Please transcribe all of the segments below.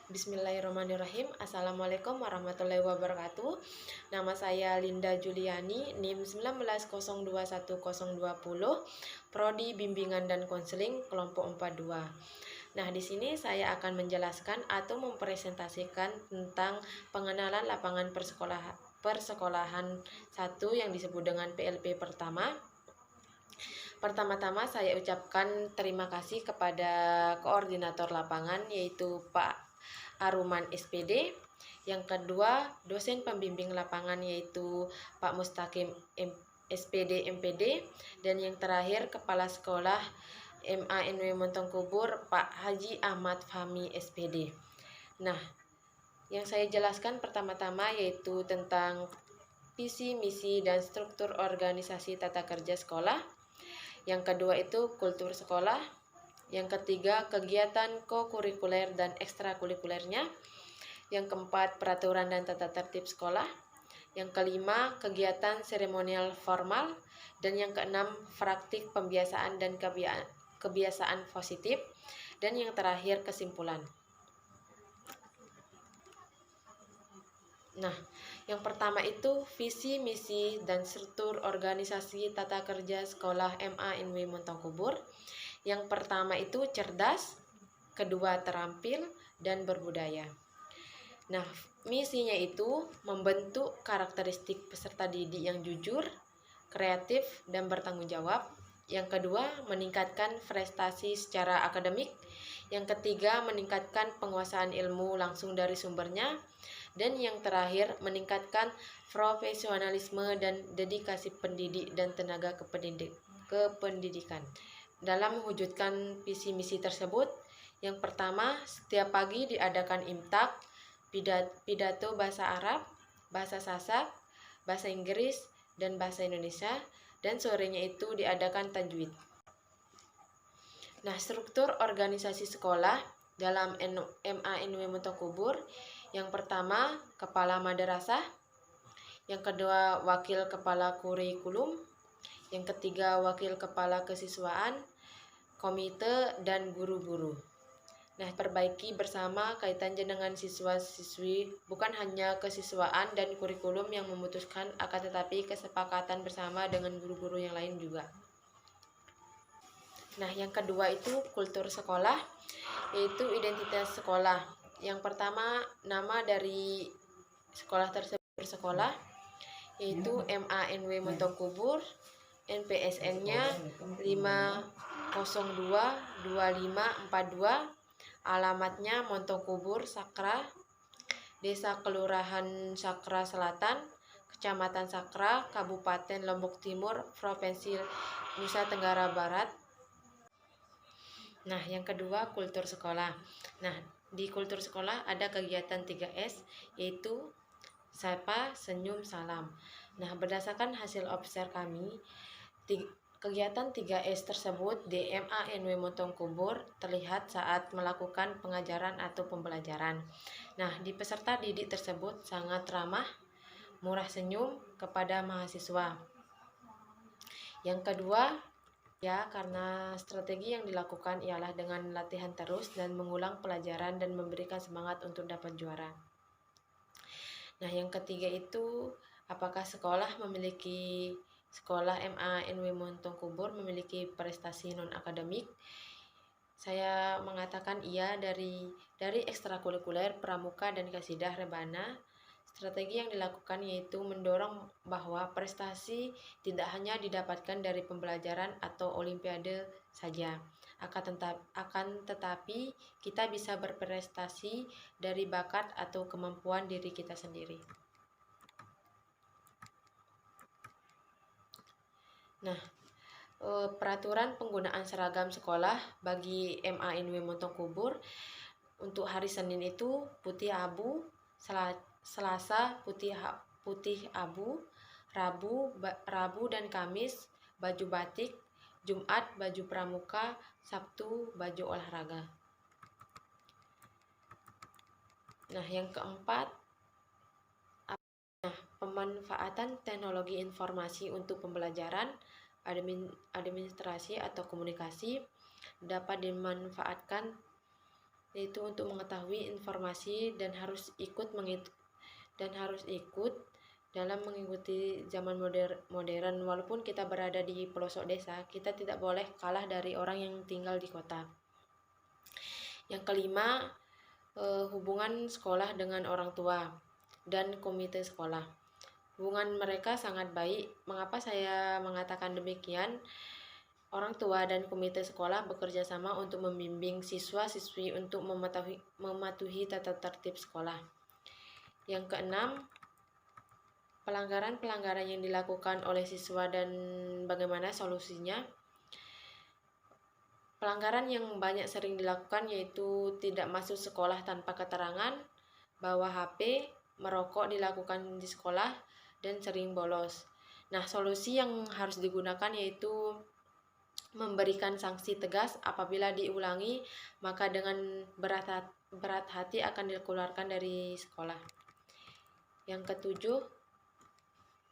Bismillahirrahmanirrahim. Assalamualaikum warahmatullahi wabarakatuh. Nama saya Linda Juliani, NIM 19021020, Prodi Bimbingan dan Konseling kelompok 42. Nah, di sini saya akan menjelaskan atau mempresentasikan tentang pengenalan lapangan persekolahan 1 yang disebut dengan PLP pertama. Pertama-tama saya ucapkan terima kasih kepada koordinator lapangan yaitu Pak Aruman SPD. Yang kedua, dosen pembimbing lapangan yaitu Pak Mustaqim SPD MPD. Dan yang terakhir, Kepala Sekolah MANW Montongkubur Pak Haji Ahmad Fahmi SPD. Nah, yang saya jelaskan pertama-tama yaitu tentang visi, misi, dan struktur organisasi tata kerja sekolah. Yang kedua itu kultur sekolah. Yang ketiga, kegiatan kokurikuler dan ekstrakurikulernya. Yang keempat, peraturan dan tata tertib sekolah. Yang kelima, kegiatan seremonial formal. Dan yang keenam, praktik pembiasaan dan kebiasaan positif. Dan yang terakhir, kesimpulan. Nah, yang pertama itu visi, misi, dan struktur organisasi tata kerja sekolah MANW Montongkubur. Yang pertama itu cerdas, kedua terampil, dan berbudaya. Nah, misinya itu membentuk karakteristik peserta didik yang jujur, kreatif, dan bertanggung jawab. Yang kedua, meningkatkan prestasi secara akademik. Yang ketiga, meningkatkan penguasaan ilmu langsung dari sumbernya. Dan yang terakhir, meningkatkan profesionalisme dan dedikasi pendidik dan tenaga kependidikan. Dalam mewujudkan visi misi tersebut, yang pertama, setiap pagi diadakan imtak, pidato bahasa Arab, bahasa Sasak, bahasa Inggris, dan bahasa Indonesia, dan sorenya itu diadakan tajwid. Nah, struktur organisasi sekolah dalam MANW Montongkubur, yang pertama, kepala madrasah, yang kedua, wakil kepala kurikulum, yang ketiga, wakil kepala kesiswaan, komite, dan guru-guru. Nah, perbaiki bersama kaitannya dengan siswa-siswi, bukan hanya kesiswaan dan kurikulum yang memutuskan, akan tetapi kesepakatan bersama dengan guru-guru yang lain juga. Nah, yang kedua itu kultur sekolah, yaitu identitas sekolah. Yang pertama, nama dari sekolah tersebut bersekolah, yaitu MANW Montongkubur, NPSN-nya 5022542, alamatnya Montongkubur Sakra, Desa Kelurahan Sakra Selatan, Kecamatan Sakra, Kabupaten Lombok Timur, Provinsi Nusa Tenggara Barat. Nah, yang kedua, kultur sekolah. Nah, di kultur sekolah ada kegiatan 3S, yaitu sapa, senyum, salam. Nah, berdasarkan hasil observ kami, kegiatan 3S tersebut di MANW Montongkubur terlihat saat melakukan pengajaran atau pembelajaran. Nah, di peserta didik tersebut sangat ramah, murah senyum kepada mahasiswa. Yang kedua, karena strategi yang dilakukan ialah dengan latihan terus dan mengulang pelajaran dan memberikan semangat untuk dapat juara. Nah, yang ketiga itu, apakah sekolah MANW Montongkubur memiliki prestasi non-akademik? Saya mengatakan iya. Dari ekstrakurikuler, pramuka, dan kasidah rebana, strategi yang dilakukan yaitu mendorong bahwa prestasi tidak hanya didapatkan dari pembelajaran atau olimpiade saja. Akan tetapi kita bisa berprestasi dari bakat atau kemampuan diri kita sendiri. Nah, peraturan penggunaan seragam sekolah bagi MANW Montongkubur untuk hari Senin itu putih abu, Selasa putih abu, Rabu dan Kamis baju batik, Jumat baju pramuka, Sabtu baju olahraga. Nah, yang keempat, pemanfaatan teknologi informasi untuk pembelajaran, administrasi atau komunikasi dapat dimanfaatkan yaitu untuk mengetahui informasi dan harus ikut dalam mengikuti zaman modern. Walaupun kita berada di pelosok desa, kita tidak boleh kalah dari orang yang tinggal di kota. Yang kelima, hubungan sekolah dengan orang tua dan komite sekolah. Hubungan mereka sangat baik. Mengapa saya mengatakan demikian? Orang tua dan komite sekolah bekerja sama untuk membimbing siswa-siswi untuk mematuhi tata tertib sekolah. Yang keenam, pelanggaran-pelanggaran yang dilakukan oleh siswa dan bagaimana solusinya. Pelanggaran yang banyak sering dilakukan yaitu tidak masuk sekolah tanpa keterangan, bawa HP, merokok dilakukan di sekolah, dan sering bolos. Nah, solusi yang harus digunakan yaitu memberikan sanksi tegas. Apabila diulangi, maka dengan berat hati akan dikeluarkan dari sekolah. Yang ketujuh,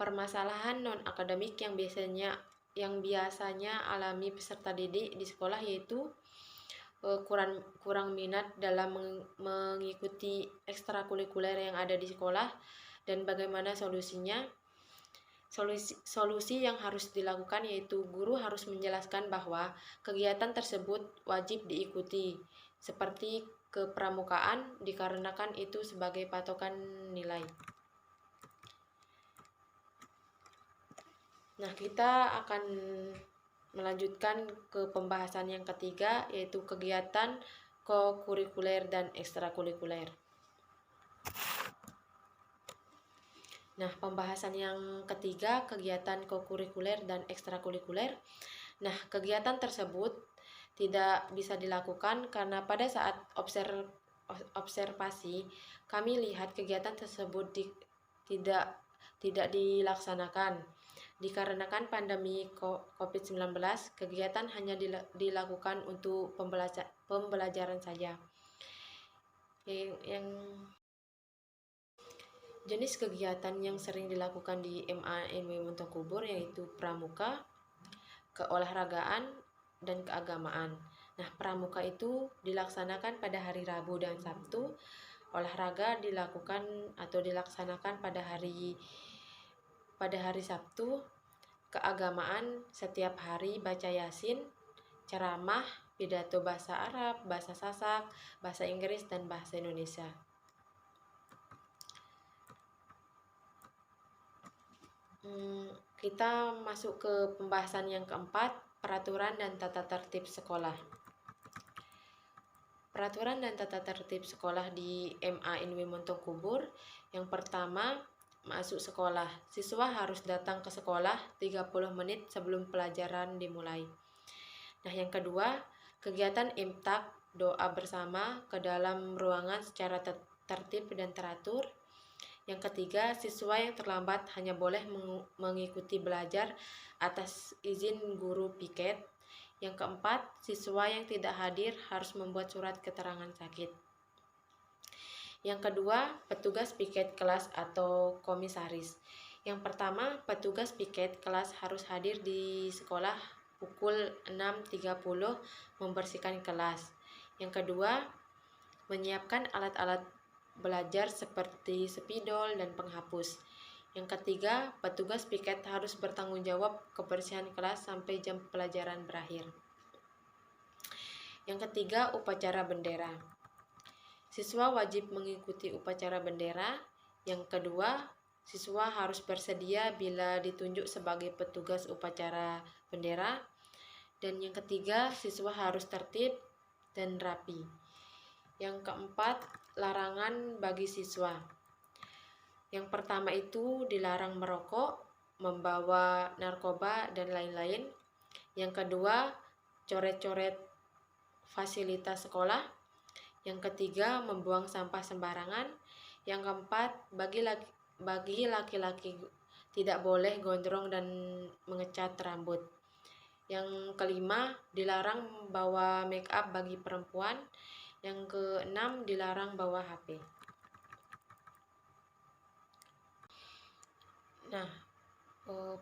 permasalahan non-akademik yang biasanya alami peserta didik di sekolah yaitu kurang minat dalam mengikuti ekstrakurikuler yang ada di sekolah, dan bagaimana solusinya. Solusi yang harus dilakukan yaitu guru harus menjelaskan bahwa kegiatan tersebut wajib diikuti, seperti kepramukaan, dikarenakan itu sebagai patokan nilai. Nah, kita akan melanjutkan ke pembahasan yang ketiga, yaitu kegiatan kokurikuler dan ekstrakurikuler. Nah, pembahasan yang ketiga, kegiatan kokurikuler dan ekstrakurikuler. Nah, kegiatan tersebut tidak bisa dilakukan karena pada saat observasi kami lihat kegiatan tersebut tidak dilaksanakan. Dikarenakan pandemi COVID-19, kegiatan hanya dilakukan untuk pembelajaran saja. Yang jenis kegiatan yang sering dilakukan di MA/NW Montokubur yaitu pramuka, keolahragaan, dan keagamaan. Nah, pramuka itu dilaksanakan pada hari Rabu dan Sabtu. Olahraga dilaksanakan pada hari Sabtu. Keagamaan setiap hari baca Yasin, ceramah, pidato bahasa Arab, bahasa Sasak, bahasa Inggris, dan bahasa Indonesia. Kita masuk ke pembahasan yang keempat, peraturan dan tata tertib sekolah. Peraturan dan tata tertib sekolah di MA/NW Montokubur. Yang pertama, masuk sekolah. Siswa harus datang ke sekolah 30 menit sebelum pelajaran dimulai. Nah, yang kedua, kegiatan imtak, doa bersama ke dalam ruangan secara tertib dan teratur. Yang ketiga, siswa yang terlambat hanya boleh mengikuti belajar atas izin guru piket. Yang keempat, siswa yang tidak hadir harus membuat surat keterangan sakit. Yang kedua, petugas piket kelas atau komisaris. Yang pertama, petugas piket kelas harus hadir di sekolah pukul 6.30 membersihkan kelas. Yang kedua, menyiapkan alat-alat belajar seperti spidol dan penghapus. Yang ketiga, petugas piket harus bertanggung jawab kebersihan kelas sampai jam pelajaran berakhir. Yang ketiga, upacara bendera. Siswa wajib mengikuti upacara bendera. Yang kedua, siswa harus bersedia bila ditunjuk sebagai petugas upacara bendera. Dan yang ketiga, siswa harus tertib dan rapi. Yang keempat, larangan bagi siswa. Yang pertama itu dilarang merokok, membawa narkoba, dan lain-lain. Yang kedua, coret-coret fasilitas sekolah. Yang ketiga, membuang sampah sembarangan. Yang keempat, bagi laki-laki tidak boleh gondrong dan mengecat rambut. Yang kelima, dilarang bawa make up bagi perempuan. Yang keenam, dilarang bawa HP. Nah,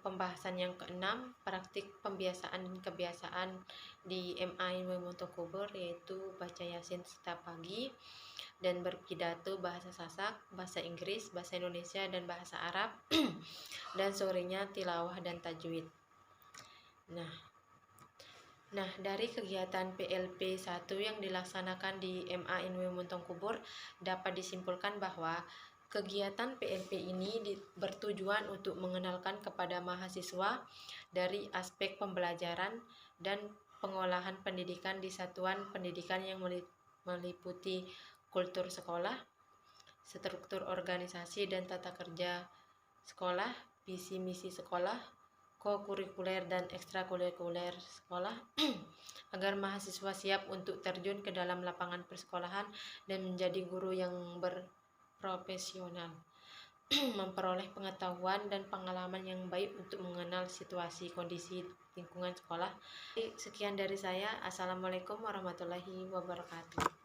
Pembahasan yang keenam, praktik pembiasaan dan kebiasaan di MA Ilmu Montokubur, yaitu baca Yasin setiap pagi dan berpidato bahasa Sasak, bahasa Inggris, bahasa Indonesia, dan bahasa Arab dan sorenya tilawah dan tajwid. Nah, dari kegiatan PLP 1 yang dilaksanakan di MA Ilmu Montokubur dapat disimpulkan bahwa kegiatan PLP ini bertujuan untuk mengenalkan kepada mahasiswa dari aspek pembelajaran dan pengolahan pendidikan di satuan pendidikan yang meliputi kultur sekolah, struktur organisasi dan tata kerja sekolah, visi misi sekolah, kokurikuler dan ekstrakurikuler sekolah agar mahasiswa siap untuk terjun ke dalam lapangan persekolahan dan menjadi guru yang berprofesional, memperoleh pengetahuan dan pengalaman yang baik untuk mengenal situasi kondisi lingkungan sekolah. Sekian dari saya. Assalamualaikum warahmatullahi wabarakatuh.